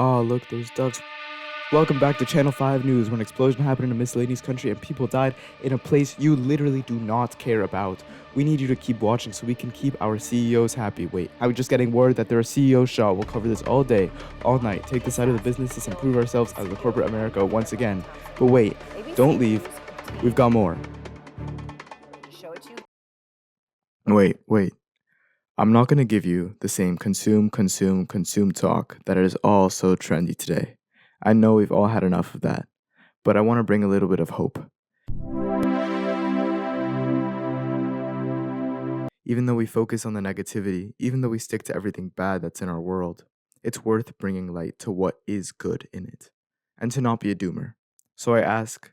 Oh, look, those ducks. Welcome back to Channel 5 News. When an explosion happened in a miscellaneous country and people died in a place you literally do not care about. We need you to keep watching so we can keep our CEOs happy. Wait, I was just getting word that they're a CEO shot. We'll cover this all day, all night. Take the side of the businesses and prove ourselves as a corporate America once again. But wait, don't leave. We've got more. Wait. I'm not going to give you the same consume talk that is all so trendy today. I know we've all had enough of that, but I want to bring a little bit of hope. Even though we focus on the negativity, even though we stick to everything bad that's in our world, it's worth bringing light to what is good in it, and to not be a doomer. So I ask,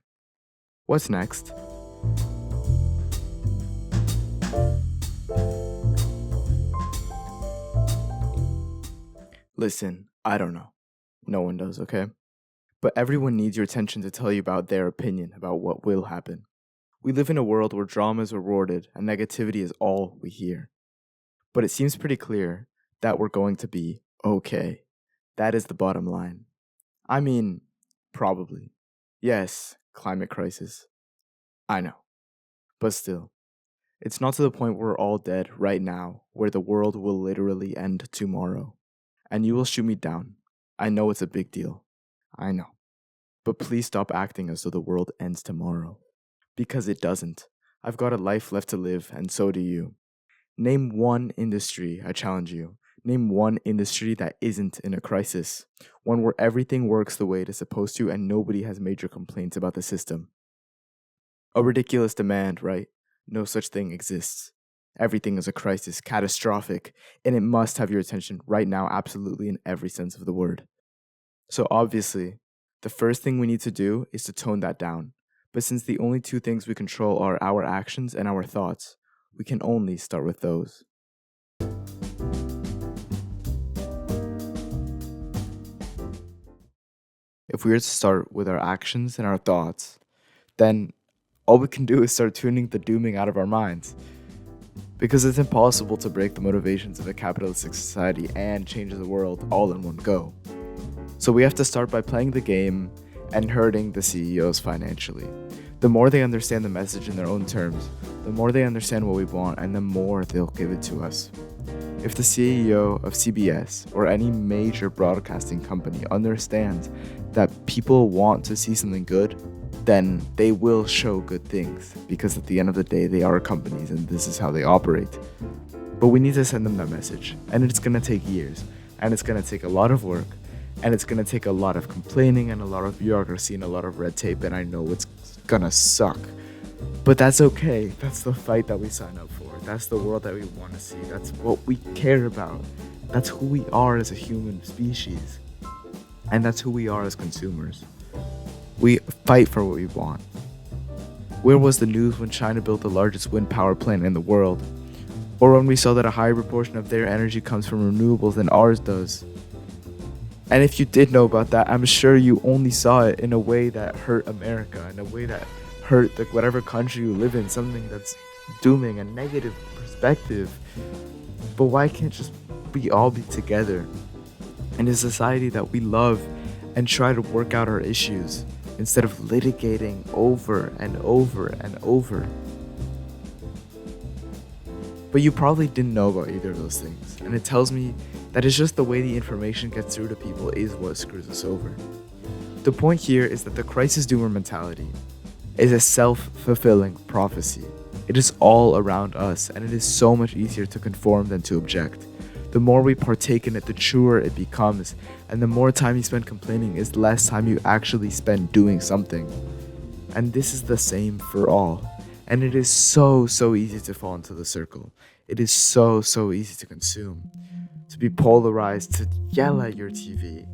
what's next? Listen, I don't know. No one does, okay? But everyone needs your attention to tell you about their opinion about what will happen. We live in a world where drama is rewarded and negativity is all we hear. But it seems pretty clear that we're going to be okay. That is the bottom line. I mean, probably. Yes, climate crisis. I know. But still, it's not to the point where we're all dead right now, where the world will literally end tomorrow. And you will shoot me down. I know it's a big deal. I know. But please stop acting as though the world ends tomorrow. Because it doesn't. I've got a life left to live, and so do you. Name one industry, I challenge you. Name one industry that isn't in a crisis. One where everything works the way it is supposed to and nobody has major complaints about the system. A ridiculous demand, right? No such thing exists. Everything is a crisis, catastrophic, and it must have your attention right now, absolutely in every sense of the word. So obviously, the first thing we need to do is to tone that down. But since the only two things we control are our actions and our thoughts, we can only start with those. If we were to start with our actions and our thoughts, then all we can do is start tuning the dooming out of our minds. Because it's impossible to break the motivations of a capitalistic society and change the world all in one go. So we have to start by playing the game and hurting the CEOs financially. The more they understand the message in their own terms, the more they understand what we want, and the more they'll give it to us. If the CEO of CBS or any major broadcasting company understands that people want to see something good, then they will show good things, because at the end of the day, they are companies and this is how they operate. But we need to send them that message, and it's gonna take years, and it's gonna take a lot of work, and it's gonna take a lot of complaining and a lot of bureaucracy and a lot of red tape, and I know it's gonna suck. But that's okay. That's the fight that we sign up for. That's the world that we want to see. That's what we care about. That's who we are as a human species. And that's who we are as consumers. We fight for what we want. Where was the news when China built the largest wind power plant in the world? Or when we saw that a higher proportion of their energy comes from renewables than ours does? And if you did know about that, I'm sure you only saw it in a way that hurt America, in a way that hurt whatever country you live in, something that's dooming, a negative perspective. But why can't just we all be together in a society that we love and try to work out our issues instead of litigating over and over and over? But you probably didn't know about either of those things, and it tells me that it's just the way the information gets through to people is what screws us over. The point here is that the crisis doomer mentality is a self-fulfilling prophecy. It is all around us, and it is so much easier to conform than to object. The more we partake in it, the truer it becomes, and the more time you spend complaining is less time you actually spend doing something. And this is the same for all. And it is so easy to fall into the circle. It is so easy to consume, to be polarized, to yell at your TV.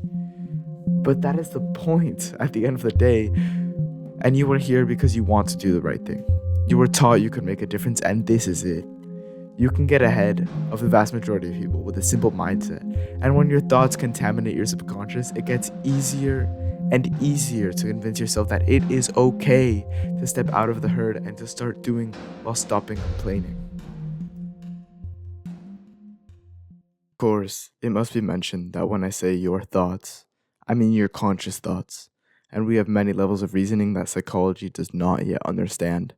But that is the point at the end of the day. And you are here because you want to do the right thing. You were taught you could make a difference, and this is it. You can get ahead of the vast majority of people with a simple mindset. And when your thoughts contaminate your subconscious, it gets easier and easier to convince yourself that it is okay to step out of the herd and to start doing while stopping complaining. Of course, it must be mentioned that when I say your thoughts, I mean your conscious thoughts. And we have many levels of reasoning that psychology does not yet understand.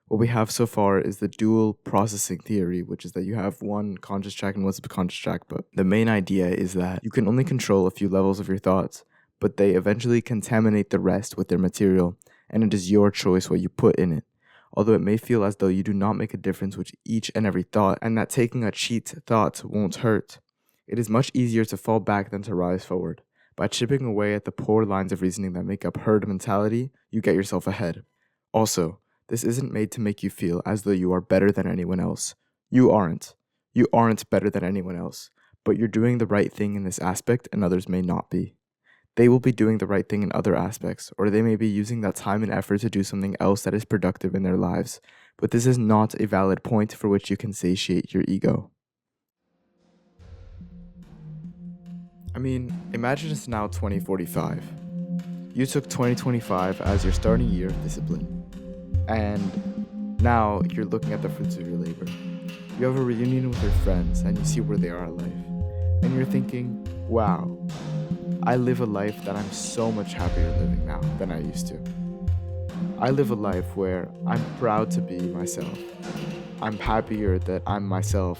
What we have so far is the dual processing theory, which is that you have one conscious track and one subconscious track. But the main idea is that you can only control a few levels of your thoughts, but they eventually contaminate the rest with their material, and it is your choice what you put in it. Although it may feel as though you do not make a difference with each and every thought, and that taking a cheat thought won't hurt, it is much easier to fall back than to rise forward. By chipping away at the poor lines of reasoning that make up herd mentality, you get yourself ahead. Also, this isn't made to make you feel as though you are better than anyone else. You aren't. You aren't better than anyone else, but you're doing the right thing in this aspect and others may not be. They will be doing the right thing in other aspects, or they may be using that time and effort to do something else that is productive in their lives, but this is not a valid point for which you can satiate your ego. I mean, imagine it's now 2045. You took 2025 as your starting year of discipline, and now you're looking at the fruits of your labor. You have a reunion with your friends and you see where they are in life, and you're thinking, wow, I live a life that I'm so much happier living now than I used to. I live a life where I'm proud to be myself. I'm happier that I'm myself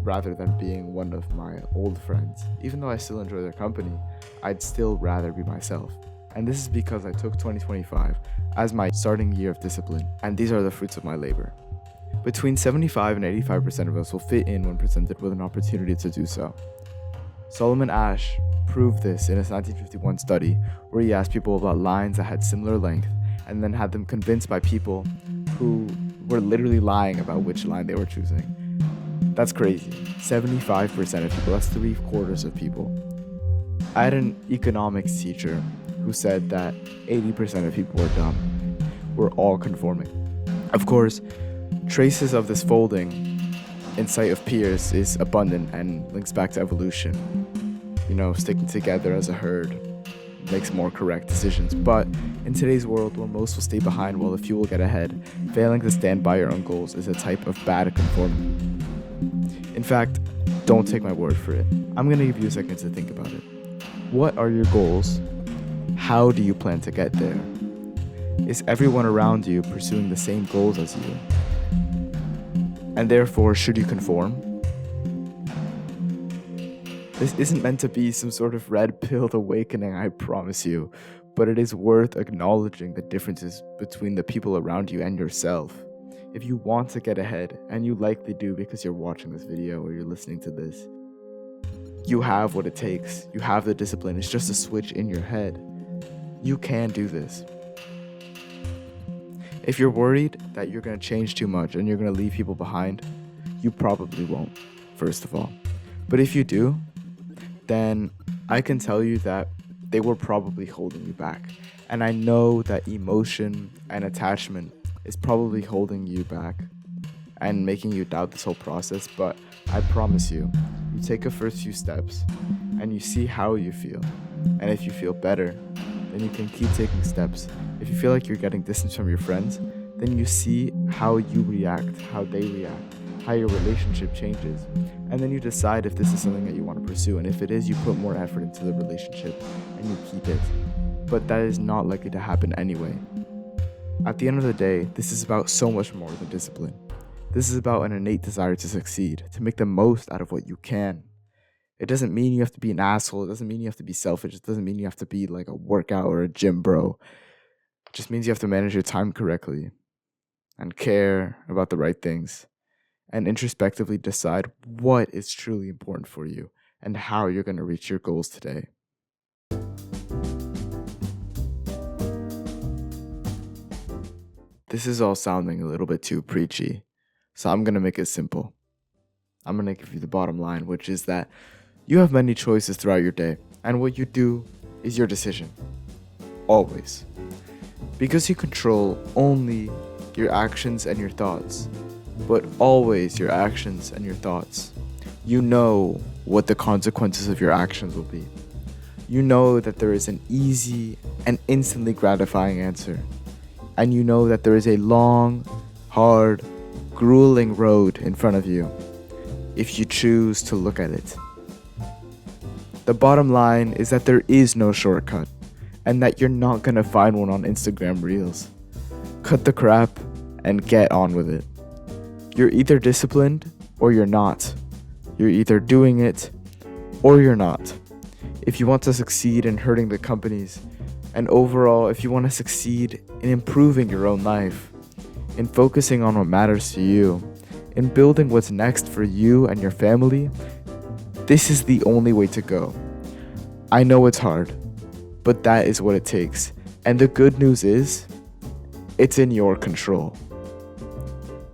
rather than being one of my old friends. Even though I still enjoy their company, I'd still rather be myself. And this is because I took 2025 as my starting year of discipline, and these are the fruits of my labor. Between 75 and 85% of us will fit in when presented with an opportunity to do so. Solomon Asch proved this in his 1951 study where he asked people about lines that had similar length and then had them convinced by people who were literally lying about which line they were choosing. That's crazy. 75% of people, that's 3/4 of people. I had an economics teacher who said that 80% of people were dumb. We're all conforming. Of course, traces of this folding in sight of peers is abundant and links back to evolution. Sticking together as a herd makes more correct decisions. But in today's world, where most will stay behind while a few will get ahead, failing to stand by your own goals is a type of bad conformity. In fact, don't take my word for it. I'm going to give you a second to think about it. What are your goals? How do you plan to get there? Is everyone around you pursuing the same goals as you? And therefore, should you conform? This isn't meant to be some sort of red-pilled awakening, I promise you, but it is worth acknowledging the differences between the people around you and yourself. If you want to get ahead, and you likely do because you're watching this video or you're listening to this, you have what it takes. You have the discipline. It's just a switch in your head. You can do this. If you're worried that you're going to change too much and you're going to leave people behind, you probably won't, first of all. But if you do, then I can tell you that they were probably holding you back. And I know that emotion and attachment is probably holding you back and making you doubt this whole process, but I promise you, you take a first few steps and you see how you feel. And if you feel better, then you can keep taking steps. If you feel like you're getting distance from your friends, then you see how you react, how they react, how your relationship changes. And then you decide if this is something that you want to pursue. And if it is, you put more effort into the relationship and you keep it. But that is not likely to happen anyway. At the end of the day, this is about so much more than discipline. This is about an innate desire to succeed, to make the most out of what you can. It doesn't mean you have to be an asshole. It doesn't mean you have to be selfish. It doesn't mean you have to be like a workout or a gym bro. It just means you have to manage your time correctly and care about the right things and introspectively decide what is truly important for you and how you're going to reach your goals today. This is all sounding a little bit too preachy, so I'm going to make it simple. I'm going to give you the bottom line, which is that you have many choices throughout your day, and what you do is your decision. Always. Because you control only your actions and your thoughts, but always your actions and your thoughts. You know what the consequences of your actions will be. You know that there is an easy and instantly gratifying answer. And you know that there is a long, hard, grueling road in front of you if you choose to look at it. The bottom line is that there is no shortcut, and that you're not gonna find one on Instagram Reels. Cut the crap and get on with it. You're either disciplined or you're not. You're either doing it or you're not. If you want to succeed in hurting the companies, and overall, if you want to succeed in improving your own life, in focusing on what matters to you, in building what's next for you and your family, this is the only way to go. I know it's hard, but that is what it takes. And the good news is, it's in your control.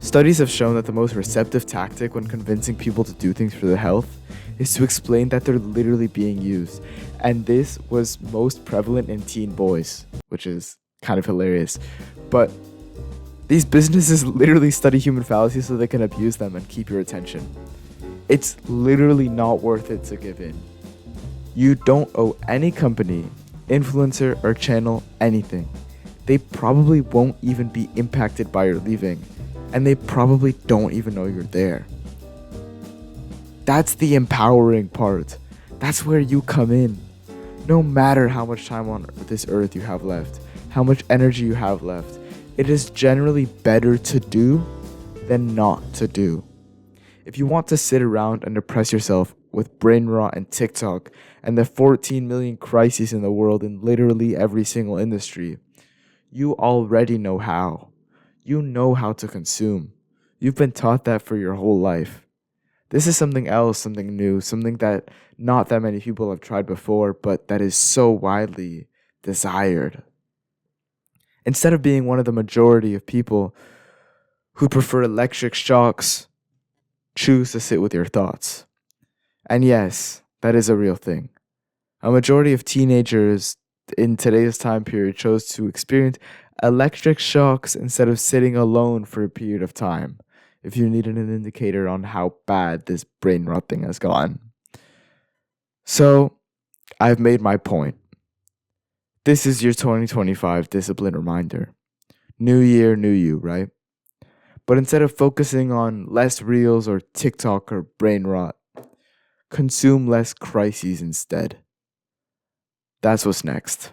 Studies have shown that the most receptive tactic when convincing people to do things for their health is to explain that they're literally being used. And this was most prevalent in teen boys, which is kind of hilarious. But these businesses literally study human fallacies so they can abuse them and keep your attention. It's literally not worth it to give in. You don't owe any company, influencer, or channel anything. They probably won't even be impacted by your leaving, and they probably don't even know you're there. That's the empowering part. That's where you come in. No matter how much time on this earth you have left, how much energy you have left, it is generally better to do than not to do. If you want to sit around and depress yourself with brain rot and TikTok and the 14 million crises in the world in literally every single industry, you already know how. You know how to consume. You've been taught that for your whole life. This is something else, something new, something that not that many people have tried before, but that is so widely desired. Instead of being one of the majority of people who prefer electric shocks, choose to sit with your thoughts. And yes, that is a real thing. A majority of teenagers in today's time period chose to experience electric shocks instead of sitting alone for a period of time, if you needed an indicator on how bad this brain rot thing has gone. So, I've made my point. This is your 2025 discipline reminder. New year, new you, right? But instead of focusing on less reels or TikTok or brain rot, consume less crises instead. That's what's next.